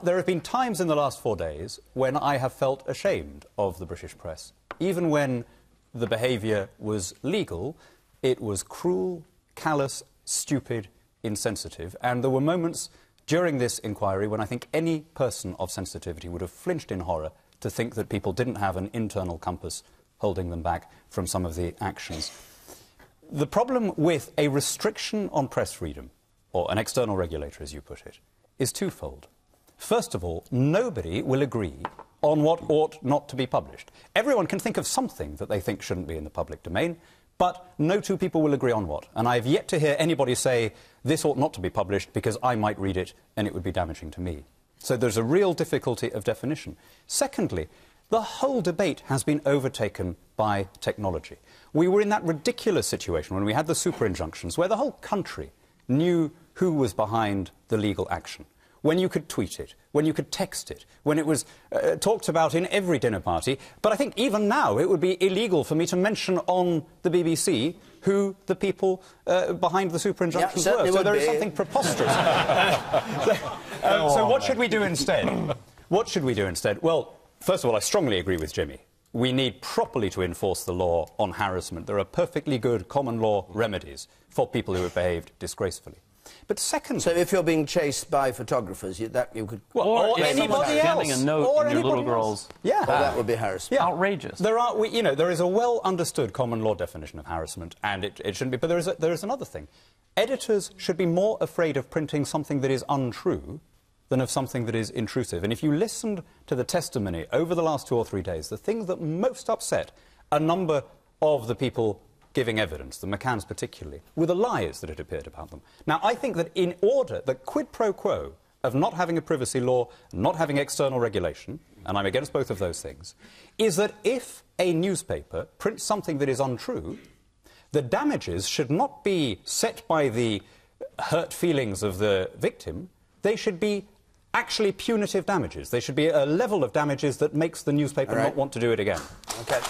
There have been times in the last 4 days when I have felt ashamed of the British press. Even when the behaviour was legal, it was cruel, callous, stupid, insensitive. And there were moments during this inquiry when I think any person of sensitivity would have flinched in horror to think that people didn't have an internal compass holding them back from some of the actions. The problem with a restriction on press freedom, or an external regulator, as you put it, is twofold. First of all, nobody will agree on what ought not to be published. Everyone can think of something that they think shouldn't be in the public domain, but no two people will agree on what. And I've yet to hear anybody say, this ought not to be published because I might read it and it would be damaging to me. So there's a real difficulty of definition. Secondly, the whole debate has been overtaken by technology. We were in that ridiculous situation when we had the super injunctions where the whole country knew who was behind the legal action. When you could tweet it, when you could text it, when it was talked about in every dinner party. But I think even now it would be illegal for me to mention on the BBC who the people behind the super injunctions were. So there is something preposterous. So what should we do instead? What should we do instead? Well, first of all, I strongly agree with Jimmy. We need properly to enforce the law on harassment. There are perfectly good common law remedies for people who have behaved disgracefully. But secondly... So if you're being chased by photographers, you could... Well, or anybody else. A note or in your little girl's... Yeah. Well, that would be harassment. Yeah. Outrageous. There is a well-understood common law definition of harassment, and it shouldn't be... But there is another thing. Editors should be more afraid of printing something that is untrue than of something that is intrusive. And if you listened to the testimony over the last 2 or 3 days, the thing that most upset a number of the people giving evidence, the McCanns particularly, were the lies that had appeared about them. Now, I think that in order, the quid pro quo of not having a privacy law, not having external regulation, and I'm against both of those things, is that if a newspaper prints something that is untrue, the damages should not be set by the hurt feelings of the victim, they should be actually punitive damages. They should be a level of damages that makes the newspaper not want to do it again. Okay.